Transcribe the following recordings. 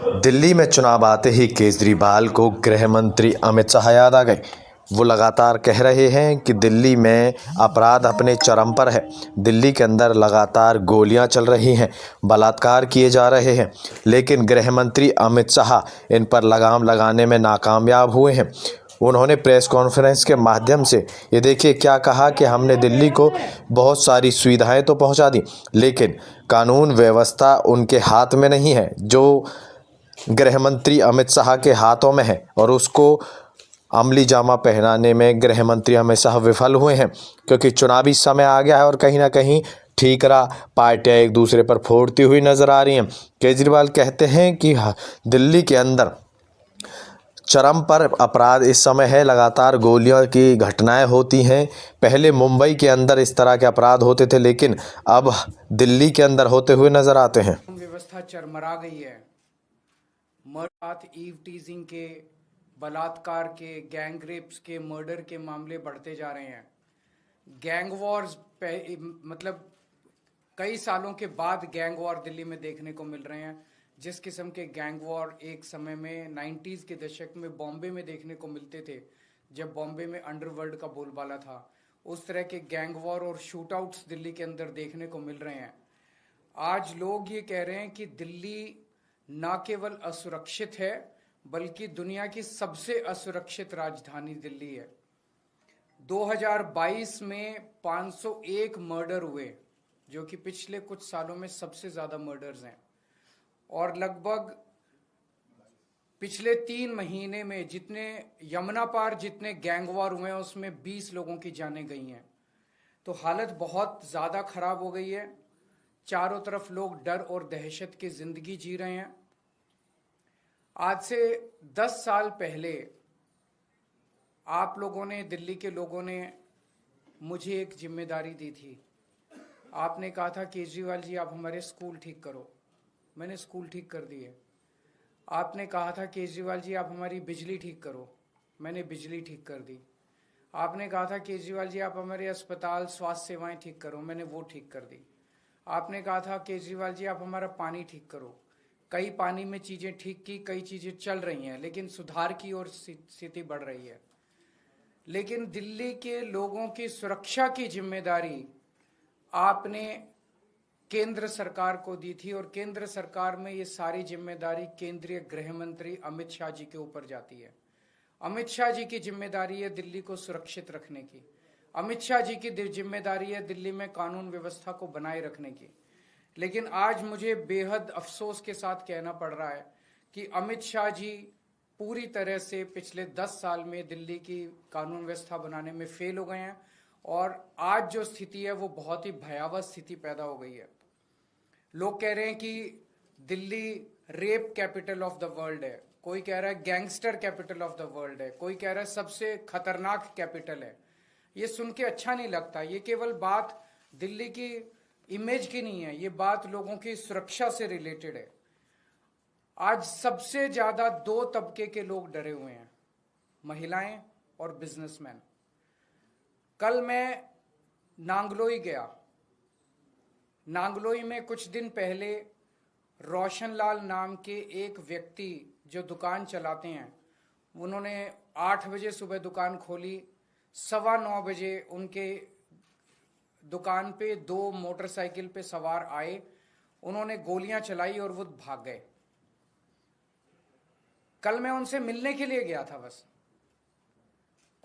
दिल्ली में चुनाव आते ही केजरीवाल को गृह मंत्री अमित शाह याद आ गए। वो लगातार कह रहे हैं कि दिल्ली में अपराध अपने चरम पर है। दिल्ली के अंदर लगातार गोलियां चल रही हैं, बलात्कार किए जा रहे हैं, लेकिन गृह मंत्री अमित शाह इन पर लगाम लगाने में नाकामयाब हुए हैं। उन्होंने प्रेस कॉन्फ्रेंस के माध्यम से ये देखिए क्या कहा कि हमने दिल्ली को बहुत सारी सुविधाएं तो पहुंचा दी, लेकिन कानून व्यवस्था उनके हाथ में नहीं है, जो गृह मंत्री अमित शाह के हाथों में है, और उसको अमली जामा पहनाने में गृह मंत्री अमित शाह विफल हुए हैं, क्योंकि चुनावी समय आ गया है और कहीं ना कहीं ठीकरा पार्टियां एक दूसरे पर फोड़ती हुई नजर आ रही हैं। केजरीवाल कहते हैं कि दिल्ली के अंदर चरम पर अपराध इस समय है, लगातार गोलियों की घटनाएं होती हैं। पहले मुंबई के अंदर इस तरह के अपराध होते थे, लेकिन अब दिल्ली के अंदर होते हुए नजर आते हैं। व्यवस्था चरमरा गई है। मर्डर, ईव टीजिंग के, बलात्कार के, गैंग रेप्स के, मर्डर के मामले बढ़ते जा रहे हैं। गैंग वॉर्स मतलब कई सालों के बाद गैंग वॉर दिल्ली में देखने को मिल रहे हैं। जिस किस्म के गैंग वॉर एक समय में 90s के दशक में बॉम्बे में देखने को मिलते थे, जब बॉम्बे में अंडरवर्ल्ड का बोलबाला था, उस तरह के गैंग वॉर और शूटआउट्स दिल्ली के अंदर देखने को मिल रहे हैं। आज लोग ये कह रहे हैं कि दिल्ली न केवल असुरक्षित है, बल्कि दुनिया की सबसे असुरक्षित राजधानी दिल्ली है। 2022 में 501 मर्डर हुए, जो कि पिछले कुछ सालों में सबसे ज्यादा मर्डर्स हैं, और लगभग पिछले 3 महीने में जितने यमुना पार जितने गैंग वॉर हुए हैं, उसमें 20 लोगों की जानें गई हैं। तो हालत बहुत ज्यादा खराब हो गई है। चारों तरफ लोग डर और दहशत की जिंदगी जी रहे हैं। आज से 10 साल पहले आप लोगों ने, दिल्ली के लोगों ने मुझे एक जिम्मेदारी दी थी। आपने कहा था केजरीवाल जी आप हमारे स्कूल ठीक करो। मैंने स्कूल ठीक कर दिए। आपने कहा था केजरीवाल जी आप हमारी बिजली ठीक करो। मैंने बिजली ठीक कर दी। आपने कहा था केजरीवाल जी आप हमारे अस्पताल, स्वास्थ्य सेवाएं ठीक करो। मैंने वो ठीक कर दी। आपने कहा था केजरीवाल जी आप हमारा पानी ठीक करो। कई पानी में चीजें ठीक की, कई चीजें चल रही हैं, लेकिन सुधार की ओर स्थिति बढ़ रही है। लेकिन दिल्ली के लोगों की सुरक्षा की जिम्मेदारी आपने केंद्र सरकार को दी थी, और केंद्र सरकार में ये सारी जिम्मेदारी केंद्रीय गृह मंत्री अमित शाह जी के ऊपर जाती है। अमित शाह जी की जिम्मेदारी है दिल्ली को सुरक्षित रखने की। अमित शाह जी की जिम्मेदारी है दिल्ली में कानून व्यवस्था को बनाए रखने की। लेकिन आज मुझे बेहद अफसोस के साथ कहना पड़ रहा है कि अमित शाह जी पूरी तरह से पिछले 10 साल में दिल्ली की कानून व्यवस्था बनाने में फेल हो गए हैं, और आज जो स्थिति है वो बहुत ही भयावह स्थिति पैदा हो गई है। लोग कह रहे हैं कि Delhi rape capital of the world है, कोई कह रहा है gangster capital of the world है, कोई कह रहा है सबसे खतरनाक कैपिटल है। ये सुन के अच्छा नहीं लगता। ये केवल बात दिल्ली की इमेज की नहीं है, ये बात लोगों की सुरक्षा से रिलेटेड है। आज सबसे ज्यादा 2 तबके के लोग डरे हुए हैं, महिलाएं और बिजनेसमैन। कल मैं नांगलोई गया। नांगलोई में कुछ दिन पहले रोशनलाल नाम के एक व्यक्ति जो दुकान चलाते हैं, उन्होंने 8 बजे सुबह दुकान खोली। 9:15 बजे उनके दुकान पे 2 मोटरसाइकिल पे सवार आए, उन्होंने गोलियां चलाई और वो भाग गए। कल मैं उनसे मिलने के लिए गया था बस,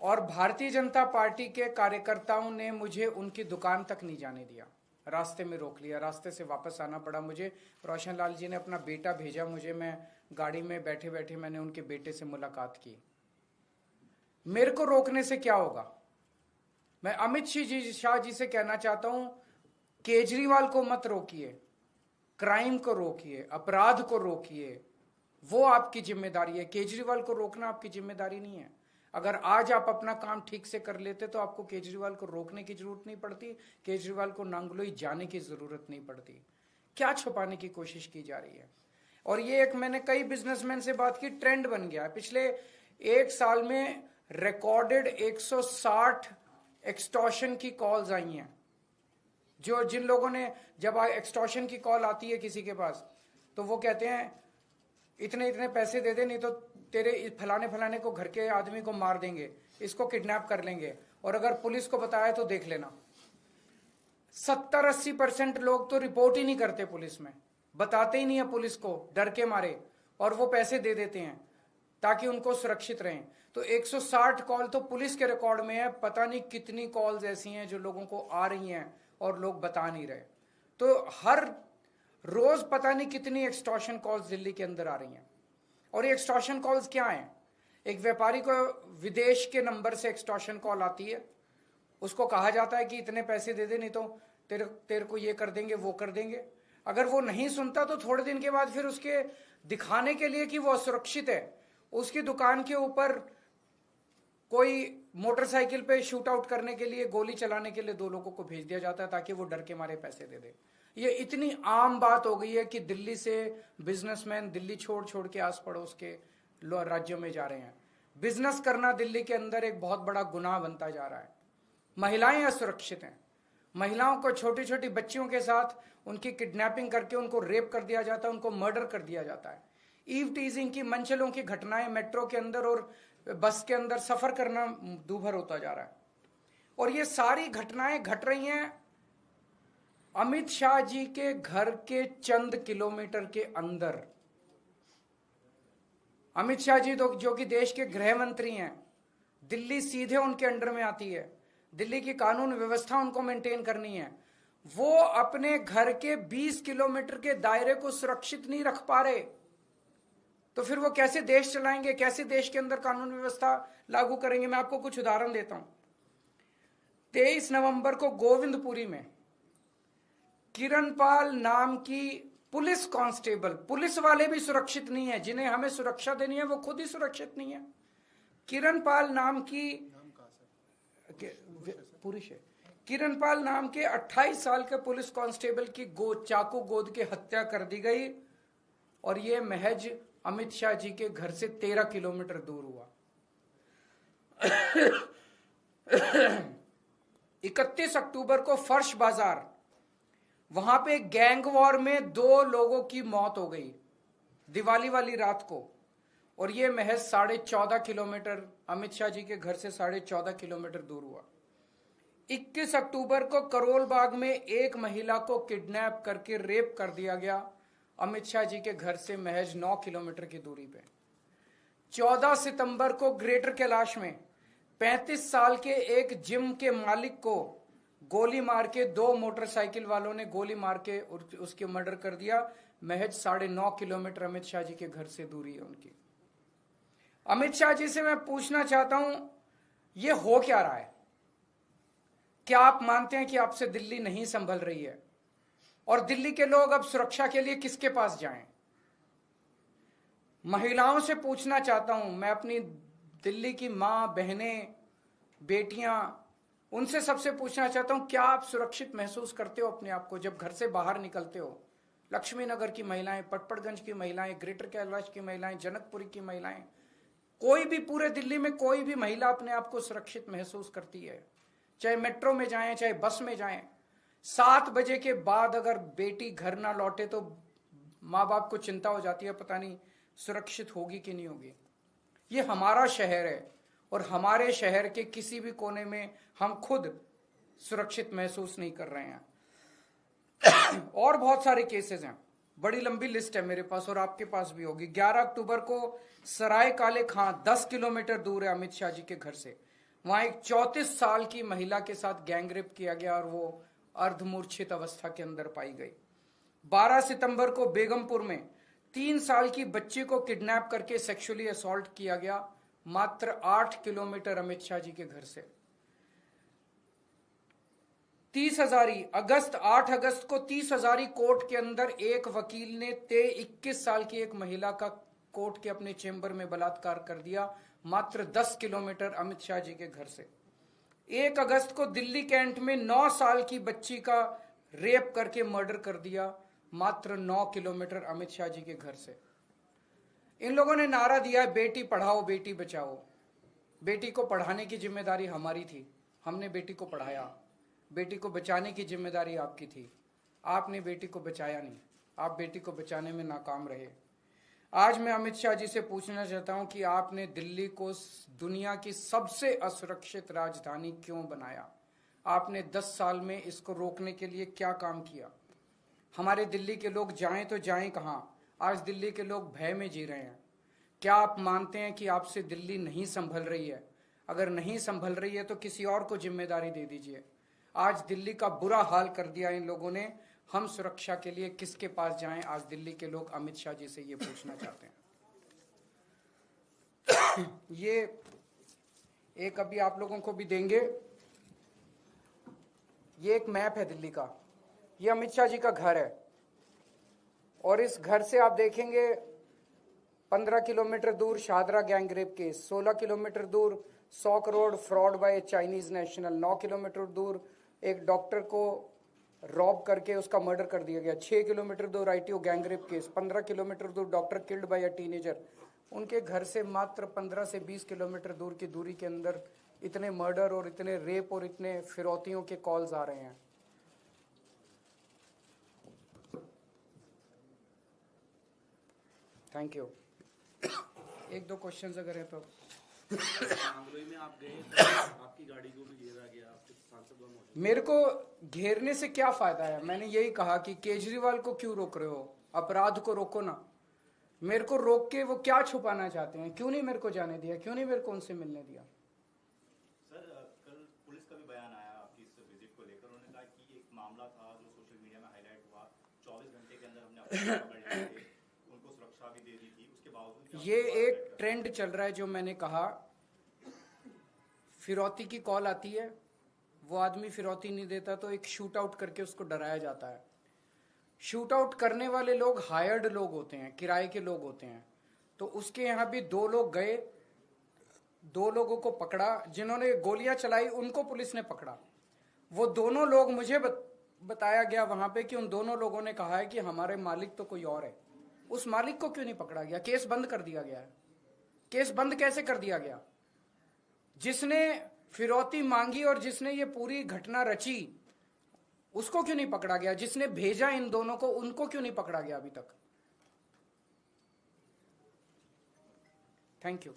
और भारतीय जनता पार्टी के कार्यकर्ताओं ने मुझे उनकी दुकान तक नहीं जाने दिया, रास्ते में रोक लिया। रास्ते से वापस आना पड़ा मुझे। रोशनलाल जी ने अपना बेटा भेजा मुझे, मैं गाड़ी में बैठे बैठे मैंने उनके बेटे से मुलाकात की। मेरे को रोकने से क्या होगा? मैं अमित शाह जी से कहना चाहता हूं, केजरीवाल को मत रोकिए, क्राइम को रोकिए, अपराध को रोकिए, वो आपकी जिम्मेदारी है। केजरीवाल को रोकना आपकी जिम्मेदारी नहीं है। अगर आज आप अपना काम ठीक से कर लेते तो आपको केजरीवाल को रोकने की जरूरत नहीं पड़ती, केजरीवाल को नांगलोई जाने की जरूरत नहीं पड़ती। क्या छुपाने की कोशिश की जा रही है? और ये एक, मैंने कई बिजनेसमैन से बात की, ट्रेंड बन गया है। पिछले 1 साल में रिकॉर्डेड 160 एक्सटॉर्शन की कॉल्स आई हैं। जिन लोगों ने, जब एक्सटॉर्शन की कॉल आती है किसी के पास, तो वो कहते हैं इतने इतने पैसे दे दे, नहीं तो तेरे फलाने फलाने को घर के आदमी को मार देंगे, इसको किडनैप कर लेंगे, और अगर पुलिस को बताया तो देख लेना। 70-80% लोग तो रिपोर्ट ही नहीं करते पुलिस में, बताते ही नहीं है पुलिस को डर के मारे, और वो पैसे दे देते हैं ताकि उनको सुरक्षित रहें। तो 160 कॉल तो पुलिस के रिकॉर्ड में है, पता नहीं कितनी कॉल्स ऐसी हैं जो लोगों को आ रही हैं और लोग बता नहीं रहे। तो हर रोज पता नहीं कितनी एक्सटॉर्शन कॉल्स दिल्ली के अंदर आ रही हैं। और ये एक्सटॉर्शन कॉल्स क्या हैं? एक व्यापारी को विदेश के नंबर से एक्सटॉर्शन कॉल आती है, उसको कहा जाता है कि इतने पैसे दे दे, नहीं तो तेरे को ये कर देंगे, वो कर देंगे। अगर वो नहीं सुनता तो थोड़े दिन के बाद फिर उसके दिखाने के लिए कि वो सुरक्षित है, उसकी दुकान के ऊपर कोई मोटरसाइकिल पे शूट आउट करने के लिए, गोली चलाने के लिए 2 लोगों को भेज दिया जाता है ताकि वो डर के मारे पैसे दे दे। ये इतनी आम बात हो गई है कि दिल्ली से बिजनेसमैन दिल्ली छोड़ छोड़ के आस पड़ोस के राज्यों में जा रहे हैं। बिजनेस करना दिल्ली के अंदर एक बहुत बड़ा गुनाह बनता जा रहा है। महिलाएं असुरक्षित हैं, महिलाओं को, छोटी छोटी बच्चियों के साथ उनकी किडनैपिंग करके उनको रेप कर दिया जाता है, उनको मर्डर कर दिया जाता है। ईव टीजिंग की, मनचलों की घटनाएं मेट्रो के अंदर और बस के अंदर सफर करना दूभर होता जा रहा है। और ये सारी घटनाएं घट रही हैं अमित शाह जी के घर के चंद किलोमीटर के अंदर। अमित शाह जी जो कि देश के गृह मंत्री हैं, दिल्ली सीधे उनके अंडर में आती है, दिल्ली की कानून व्यवस्था उनको मेंटेन करनी है। वो अपने घर के 20 किलोमीटर के दायरे को सुरक्षित नहीं रख पा रहे, तो फिर वो कैसे देश चलाएंगे, कैसे देश के अंदर कानून व्यवस्था लागू करेंगे? मैं आपको कुछ उदाहरण देता हूं। 23 नवंबर को गोविंदपुरी में किरणपाल नाम की पुलिस कांस्टेबल, पुलिस वाले भी सुरक्षित नहीं है, जिन्हें हमें सुरक्षा देनी है वो खुद ही सुरक्षित नहीं है। किरणपाल नाम की पुरुष है, किरणपाल नाम के 28 साल के पुलिस कांस्टेबल की चाकू गोद के हत्या कर दी गई, और ये महज अमित शाह जी के घर से 13 किलोमीटर दूर हुआ। 31 अक्टूबर को फर्श बाजार, वहां पे गैंग वॉर में 2 लोगों की मौत हो गई दिवाली वाली रात को, और ये महज 14.5 किलोमीटर, अमित शाह जी के घर से 14.5 किलोमीटर दूर हुआ। 21 अक्टूबर को करोल बाग में एक महिला को किडनैप करके रेप कर दिया गया, अमित शाह जी के घर से महज 9 किलोमीटर की दूरी पे। 14 सितंबर को ग्रेटर कैलाश में 35 साल के एक जिम के मालिक को गोली मार के 2 मोटरसाइकिल वालों ने गोली मार के उसके मर्डर कर दिया, महज 9.5 किलोमीटर अमित शाह जी के घर से दूरी है उनकी। अमित शाह जी से मैं पूछना चाहता हूं, ये हो क्या रहा है? क्या आप मानते हैं कि आपसे दिल्ली नहीं संभल रही है? और दिल्ली के लोग अब सुरक्षा के लिए किसके पास जाएं? महिलाओं से पूछना चाहता हूं मैं, अपनी दिल्ली की मां, बहनें, बेटियां, उनसे सबसे पूछना चाहता हूं, क्या आप सुरक्षित महसूस करते हो अपने आप को जब घर से बाहर निकलते हो? लक्ष्मी नगर की महिलाएं, पटपड़गंज की महिलाएं, ग्रेटर कैलाश की महिलाएं, जनकपुरी की महिलाएं, कोई भी पूरे दिल्ली में कोई भी महिला अपने आप को सुरक्षित महसूस करती है? चाहे मेट्रो में जाएं, चाहे बस में जाएं, 7 बजे के बाद अगर बेटी घर ना लौटे तो माँ बाप को चिंता हो जाती है, पता नहीं सुरक्षित होगी कि नहीं होगी। ये हमारा शहर है, और हमारे शहर के किसी भी कोने में हम खुद सुरक्षित महसूस नहीं कर रहे हैं। और बहुत सारे केसेस हैं, बड़ी लंबी लिस्ट है मेरे पास और आपके पास भी होगी। 11 अक्टूबर को सराय काले खां 10 किलोमीटर दूर है अमित शाह जी के घर से, वहां एक 34 साल की महिला के साथ गैंगरेप किया गया और वो अर्धमूर्छित अवस्था के अंदर पाई गई। 12 सितंबर को बेगमपुर में 3 साल की बच्ची को किडनैप करके सेक्सुअली असॉल्ट किया गया, मात्र 8 किलोमीटर अमित शाह जी के घर से। 30 हजारी अगस्त 8 अगस्त को 30 हजारी कोर्ट के अंदर एक वकील ने 21 साल की एक महिला का कोर्ट के अपने चेंबर में बलात्कार कर दिया, मात्र 10 किलोमीटर अमित शाह जी के घर से। 1 अगस्त को दिल्ली कैंट में 9 साल की बच्ची का रेप करके मर्डर कर दिया, मात्र 9 किलोमीटर अमित शाह जी के घर से। इन लोगों ने नारा दिया है, बेटी पढ़ाओ बेटी बचाओ। बेटी को पढ़ाने की जिम्मेदारी हमारी थी, हमने बेटी को पढ़ाया। बेटी को बचाने की जिम्मेदारी आपकी थी, आपने बेटी को बचाया नहीं, आप बेटी को बचाने में नाकाम रहे। आज मैं अमित शाह जी से पूछना चाहता हूं कि आपने दिल्ली को दुनिया की सबसे असुरक्षित राजधानी क्यों बनाया? आपने 10 साल में इसको रोकने के लिए क्या काम किया? हमारे दिल्ली के लोग जाएं तो जाएं कहां? आज दिल्ली के लोग भय में जी रहे हैं। क्या आप मानते हैं कि आपसे दिल्ली नहीं संभल रही है? अगर नहीं संभल रही है तो किसी और को जिम्मेदारी दे दीजिए। आज दिल्ली का बुरा हाल कर दिया इन लोगों ने। हम सुरक्षा के लिए किसके पास जाएं? आज दिल्ली के लोग अमित शाह जी से ये पूछना चाहते हैं। ये एक अभी आप लोगों को भी देंगे, ये एक मैप है दिल्ली का। ये अमित शाह जी का घर है और इस घर से आप देखेंगे 15 किलोमीटर दूर शाहदरा गैंगरेप केस, 16 किलोमीटर दूर 100 crore fraud bye Chinese national, 9 kilometre दूर एक डॉक्टर को रॉब करके उसका मर्डर कर दिया गया, 6 किलोमीटर दूर आईटीओ गैंगरेप केस, 15 किलोमीटर दूर doctor killed by a teenager. उनके घर से मात्र 15 से 20 किलोमीटर दूर की दूरी के अंदर इतने मर्डर और इतने रेप और इतने फिरौतियों के कॉल्स आ रहे हैं। Thank you. एक दो क्वेश्चंस अगर है तो। नांगलोई में आप गए तो आपकी गाड़ी को भी घेरा गया, आपके सांसद वहां मौजूद। मेरे को घेरने से क्या फायदा है? मैंने यही कहा कि केजरीवाल को क्यों रोक रहे हो? अपराध को रोको ना। मेरे को रोक के वो क्या छुपाना चाहते हैं? क्यों नहीं मेरे को जाने दिया? क्यों नहीं मेरे को उनसे मिलने दिया? सर, कल पुलिस का भी बयान आया आपकी इस विजिट को लेकर। उन्होंने कहा कि एक मामला था जो सोशल मीडिया में हाईलाइट हुआ, 24 घंटे के अंदर हमने अपने पकड़ लिए थे, उनको सुरक्षा भी दे दी थी, उसके बावजूद ये एक ट्रेंड चल रहा है जो मैंने कहा। फिरौती की कॉल आती है, वो आदमी फिरौती नहीं देता तो एक शूट आउट करके उसको डराया जाता है। शूट आउट करने वाले लोग हायर्ड लोग होते हैं, किराए के लोग होते हैं। तो उसके यहाँ भी 2 लोग गए, 2 लोगों को पकड़ा, जिन्होंने गोलियां चलाई उनको पुलिस ने पकड़ा। वो दोनों लोग मुझे बताया गया वहां पे कि उन दोनों लोगों ने कहा है कि हमारे मालिक तो कोई और है। उस मालिक को क्यों नहीं पकड़ा गया? केस बंद कर दिया गया है। केस बंद कैसे कर दिया गया? जिसने फिरौती मांगी और जिसने ये पूरी घटना रची उसको क्यों नहीं पकड़ा गया? जिसने भेजा इन दोनों को उनको क्यों नहीं पकड़ा गया अभी तक? Thank you.